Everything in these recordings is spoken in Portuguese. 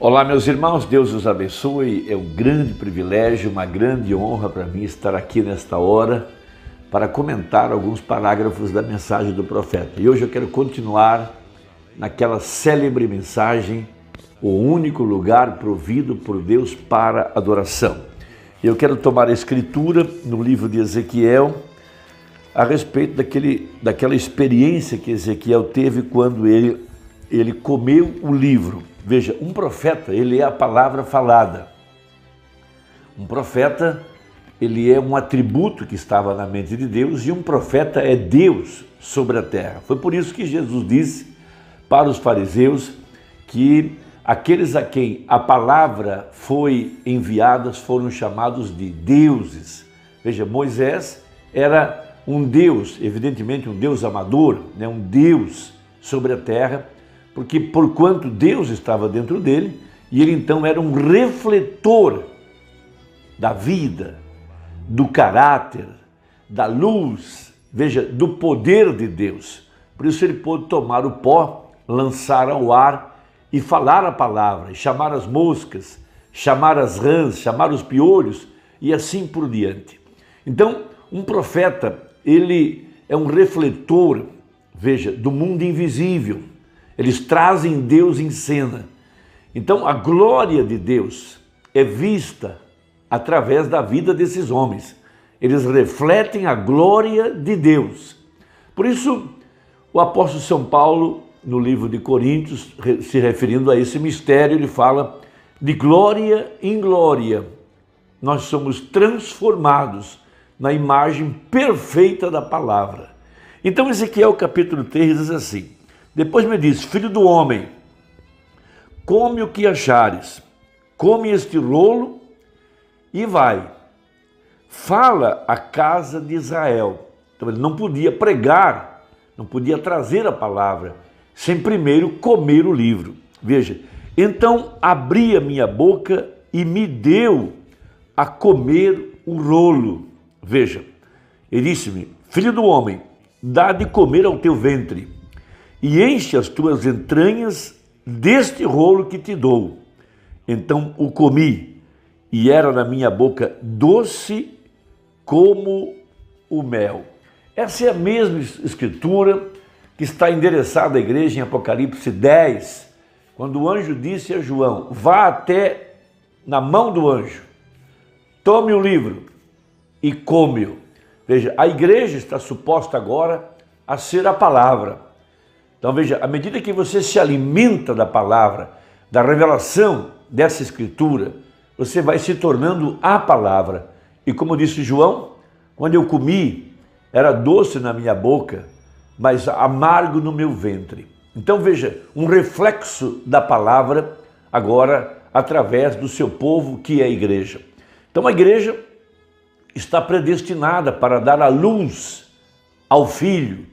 Olá, meus irmãos, Deus os abençoe. É um grande privilégio, uma grande honra para mim estar aqui nesta hora para comentar alguns parágrafos da mensagem do profeta. E hoje eu quero continuar naquela célebre mensagem, o único lugar provido por Deus para adoração. Eu quero tomar a escritura no livro de Ezequiel a respeito daquela experiência que Ezequiel teve quando ele comeu o livro. Veja, um profeta, ele é a palavra falada. Um profeta, ele é um atributo que estava na mente de Deus, e um profeta é Deus sobre a terra. Foi por isso que Jesus disse para os fariseus que aqueles a quem a palavra foi enviada foram chamados de deuses. Veja, Moisés era um Deus, evidentemente um Deus amador, um Deus sobre a terra, porque porquanto Deus estava dentro dele, e ele então era um refletor da vida, do caráter, da luz, veja, do poder de Deus. Por isso ele pôde tomar o pó, lançar ao ar e falar a palavra, chamar as moscas, chamar as rãs, chamar os piolhos e assim por diante. Então, um profeta, ele é um refletor, veja, do mundo invisível. Eles trazem Deus em cena. Então, a glória de Deus é vista através da vida desses homens. Eles refletem a glória de Deus. Por isso, o apóstolo São Paulo, no livro de Coríntios, se referindo a esse mistério, ele fala de glória em glória. Nós somos transformados na imagem perfeita da palavra. Então, Ezequiel capítulo 3 diz assim: depois me diz, filho do homem, come o que achares, come este rolo e vai. Fala à casa de Israel. Então ele não podia pregar, não podia trazer a palavra, sem primeiro comer o livro. Veja, então abri a minha boca e me deu a comer o rolo. Veja, ele disse-me, filho do homem, dá de comer ao teu ventre, e enche as tuas entranhas deste rolo que te dou. Então o comi, e era na minha boca doce como o mel. Essa é a mesma escritura que está endereçada à igreja em Apocalipse 10, quando o anjo disse a João, vá até na mão do anjo, tome o livro e come-o. Veja, a igreja está suposta agora a ser a palavra. Então veja, à medida que você se alimenta da palavra, da revelação dessa escritura, você vai se tornando a palavra. E como disse João, quando eu comi, era doce na minha boca, mas amargo no meu ventre. Então veja, um reflexo da palavra agora através do seu povo que é a igreja. Então a igreja está predestinada para dar a luz ao Filho,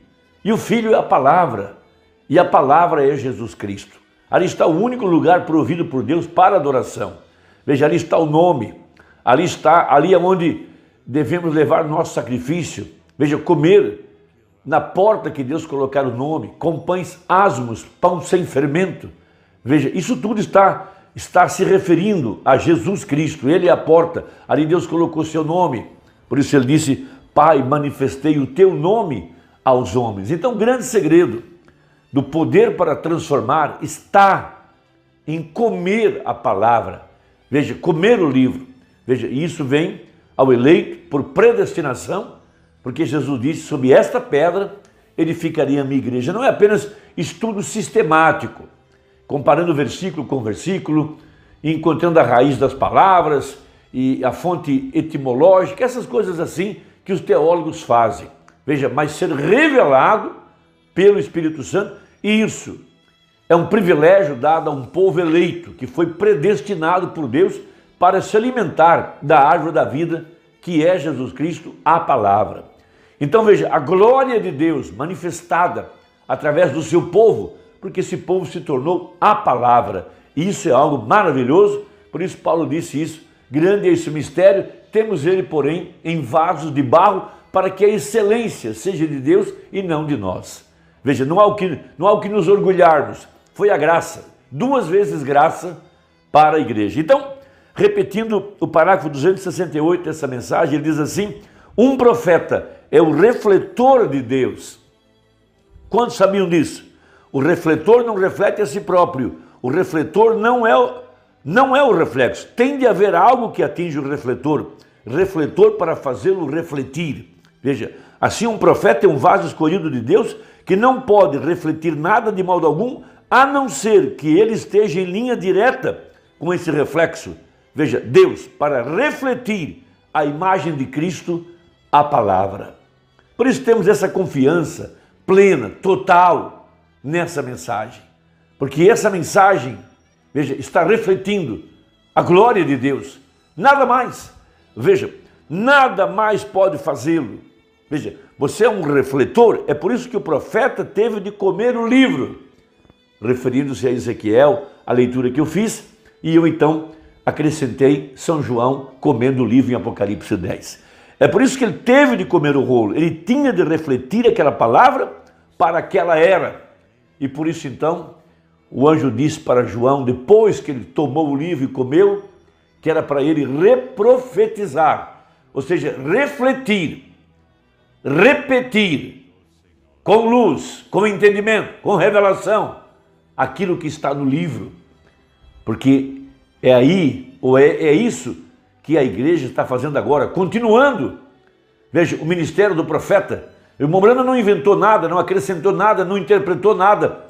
e o Filho é a palavra. E a palavra é Jesus Cristo. Ali está o único lugar provido por Deus para adoração. Veja, ali está o nome. Ali é onde devemos levar nosso sacrifício. Veja, comer na porta que Deus colocar o nome, com pães asmos, pão sem fermento. Veja, isso tudo está se referindo a Jesus Cristo. Ele é a porta. Ali Deus colocou seu nome. Por isso ele disse, Pai, manifestei o teu nome aos homens. Então, grande segredo do poder para transformar está em comer a palavra. Veja, comer o livro. Veja, isso vem ao eleito por predestinação, porque Jesus disse, sob esta pedra edificaria a minha igreja. Não é apenas estudo sistemático, comparando versículo com versículo, encontrando a raiz das palavras e a fonte etimológica, essas coisas assim que os teólogos fazem. Veja, mas ser revelado pelo Espírito Santo, e isso é um privilégio dado a um povo eleito, que foi predestinado por Deus para se alimentar da árvore da vida, que é Jesus Cristo, a palavra. Então veja, a glória de Deus manifestada através do seu povo, porque esse povo se tornou a palavra, e isso é algo maravilhoso. Por isso Paulo disse isso, grande é esse mistério, temos ele, porém, em vasos de barro, para que a excelência seja de Deus e não de nós. Veja, não há o que nos orgulharmos, foi a graça, 2 vezes graça, para a igreja. Então, repetindo o parágrafo 268 dessa mensagem, ele diz assim: um profeta é o refletor de Deus. Quantos sabiam disso? O refletor não reflete a si próprio. O refletor não é o reflexo. Tem de haver algo que atinge o refletor para fazê-lo refletir. Veja, assim um profeta é um vaso escolhido de Deus que não pode refletir nada de modo algum, a não ser que ele esteja em linha direta com esse reflexo. Veja, Deus, para refletir a imagem de Cristo, a palavra. Por isso temos essa confiança plena, total, nessa mensagem. Porque essa mensagem, veja, está refletindo a glória de Deus. Nada mais. Veja, nada mais pode fazê-lo. Veja, você é um refletor, é por isso que o profeta teve de comer o livro. Referindo-se a Ezequiel, a leitura que eu fiz, e eu então acrescentei São João comendo o livro em Apocalipse 10. É por isso que ele teve de comer o rolo, ele tinha de refletir aquela palavra para aquela era. E por isso então, o anjo disse para João, depois que ele tomou o livro e comeu, que era para ele reprofetizar, ou seja, refletir, repetir, com luz, com entendimento, com revelação, aquilo que está no livro. Porque é aí, ou é isso que a igreja está fazendo agora, continuando. Veja, o ministério do profeta. O irmão Branham não inventou nada, não acrescentou nada, não interpretou nada.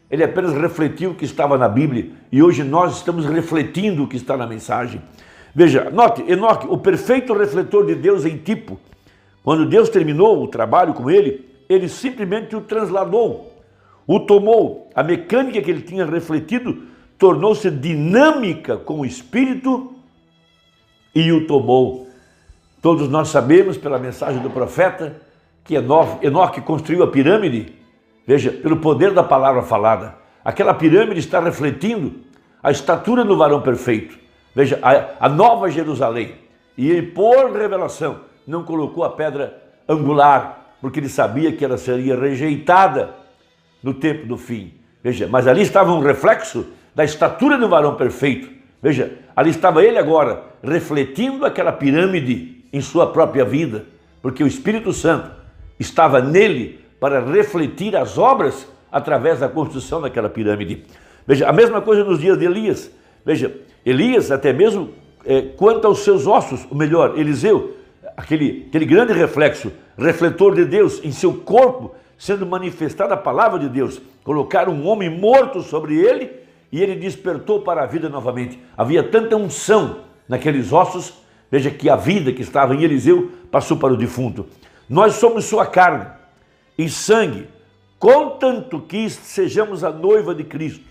Ele apenas refletiu o que estava na Bíblia. E hoje nós estamos refletindo o que está na mensagem. Veja, note, Enoque, o perfeito refletor de Deus em tipo. Quando Deus terminou o trabalho com ele, ele simplesmente o transladou, o tomou. A mecânica que ele tinha refletido tornou-se dinâmica com o Espírito e o tomou. Todos nós sabemos, pela mensagem do profeta, que Enoque construiu a pirâmide, veja, pelo poder da palavra falada. Aquela pirâmide está refletindo a estatura do varão perfeito. Veja, a nova Jerusalém. E ele, por revelação, não colocou a pedra angular, porque ele sabia que ela seria rejeitada no tempo do fim. Veja, mas ali estava um reflexo da estatura do varão perfeito. Veja, ali estava ele agora, refletindo aquela pirâmide em sua própria vida, porque o Espírito Santo estava nele para refletir as obras através da construção daquela pirâmide. Veja, a mesma coisa nos dias de Elias. Veja, Elias, até mesmo quanto aos seus ossos, ou melhor, Eliseu, aquele grande reflexo, refletor de Deus em seu corpo, sendo manifestada a palavra de Deus. Colocaram um homem morto sobre ele e ele despertou para a vida novamente. Havia tanta unção naqueles ossos, veja que a vida que estava em Eliseu passou para o defunto. Nós somos sua carne e sangue, contanto que sejamos a noiva de Cristo.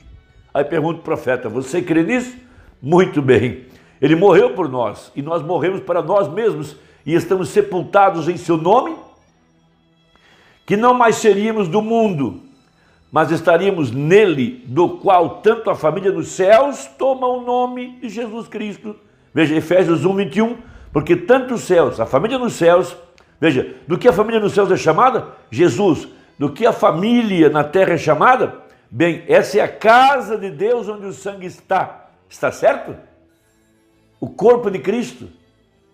Aí pergunta o profeta, você crê nisso? Muito bem. Ele morreu por nós e nós morremos para nós mesmos e estamos sepultados em seu nome, que não mais seríamos do mundo, mas estaríamos nele, do qual tanto a família nos céus toma o nome de Jesus Cristo. Veja, Efésios 1:21, porque tanto os céus, a família nos céus, veja, do que a família nos céus é chamada? Jesus. Do que a família na terra é chamada? Bem, essa é a casa de Deus onde o sangue está. Está certo? O corpo de Cristo.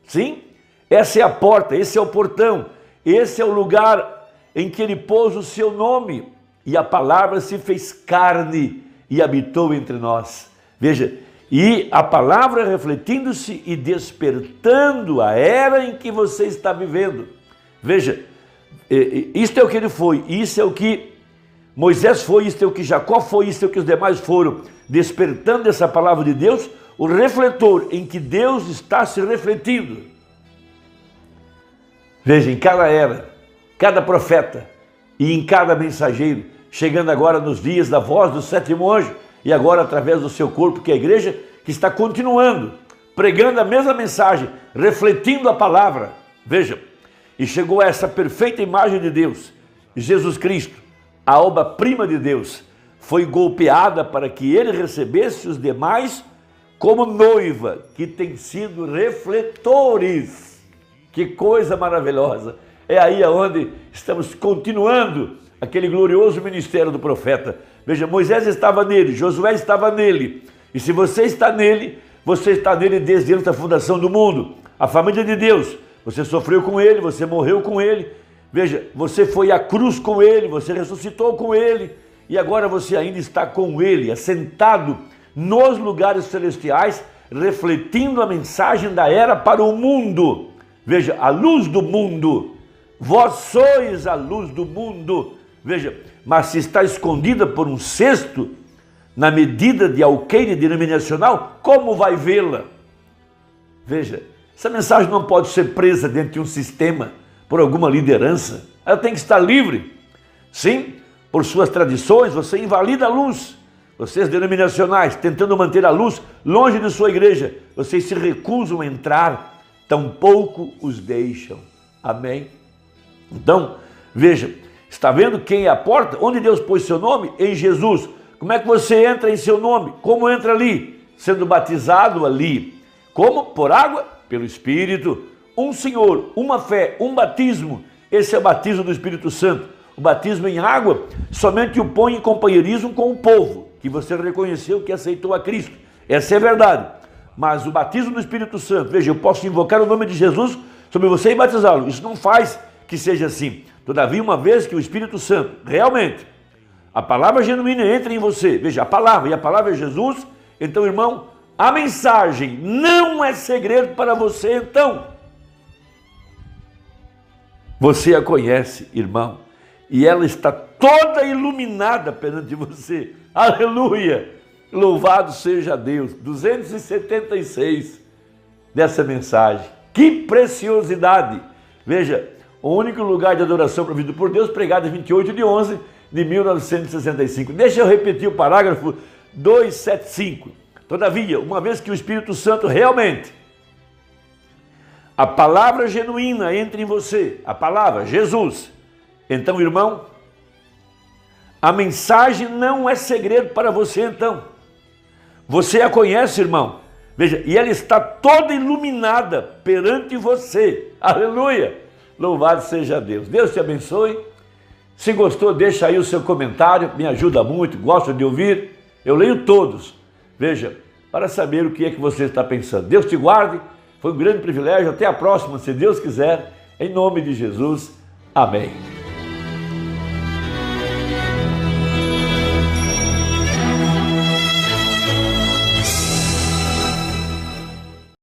Sim? Essa é a porta, esse é o portão, esse é o lugar em que ele pôs o seu nome. E a palavra se fez carne e habitou entre nós. Veja, e a palavra refletindo-se e despertando a era em que você está vivendo. Veja, isto é o que ele foi, isso é o que Moisés foi, isto é o que Jacó foi, isto é o que os demais foram. Despertando essa palavra de Deus, o refletor em que Deus está se refletindo. Veja, em cada era, cada profeta e em cada mensageiro, chegando agora nos dias da voz do sétimo anjo e agora através do seu corpo, que é a igreja, que está continuando, pregando a mesma mensagem, refletindo a palavra. Veja, e chegou a essa perfeita imagem de Deus, Jesus Cristo, a obra-prima de Deus, foi golpeada para que ele recebesse os demais como noiva, que tem sido refletores. Que coisa maravilhosa! É aí onde estamos continuando aquele glorioso ministério do profeta. Veja, Moisés estava nele, Josué estava nele, E se você está nele desde antes da fundação do mundo. A família de Deus, você sofreu com ele, você morreu com ele. Veja, você foi à cruz com ele, você ressuscitou com ele. E agora você ainda está com ele, assentado nos lugares celestiais, refletindo a mensagem da era para o mundo. Veja, a luz do mundo. Vós sois a luz do mundo. Veja, mas se está escondida por um cesto, na medida de alqueire denominacional, como vai vê-la? Veja, essa mensagem não pode ser presa dentro de um sistema por alguma liderança. Ela tem que estar livre. Sim, por suas tradições, você invalida a luz. Vocês denominacionais, tentando manter a luz longe de sua igreja, vocês se recusam a entrar, tampouco os deixam. Amém? Então, veja, está vendo quem é a porta? Onde Deus pôs seu nome? Em Jesus. Como é que você entra em seu nome? Como entra ali? Sendo batizado ali. Como? Por água? Pelo Espírito. Um Senhor, uma fé, um batismo. Esse é o batismo do Espírito Santo. O batismo em água somente o põe em companheirismo com o povo, que você reconheceu que aceitou a Cristo. Essa é a verdade. Mas o batismo do Espírito Santo, veja, eu posso invocar o nome de Jesus sobre você e batizá-lo. Isso não faz que seja assim. Todavia, uma vez que o Espírito Santo realmente, a palavra genuína entra em você, veja, a palavra, e a palavra é Jesus, então, irmão, a mensagem não é segredo para você, então. Você a conhece, irmão, e ela está toda iluminada perante você. Aleluia! Louvado seja Deus. 276 dessa mensagem. Que preciosidade! Veja, o único lugar de adoração provido por Deus, pregado em 28 de 11 de 1965. Deixa eu repetir o parágrafo 275. Todavia, uma vez que o Espírito Santo realmente, a palavra genuína entra em você, a palavra, Jesus. Então, irmão, a mensagem não é segredo para você, então. Você a conhece, irmão. Veja, e ela está toda iluminada perante você. Aleluia! Louvado seja Deus. Deus te abençoe. Se gostou, deixa aí o seu comentário. Me ajuda muito, gosto de ouvir. Eu leio todos. Veja, para saber o que é que você está pensando. Deus te guarde. Foi um grande privilégio. Até a próxima, se Deus quiser. Em nome de Jesus. Amém.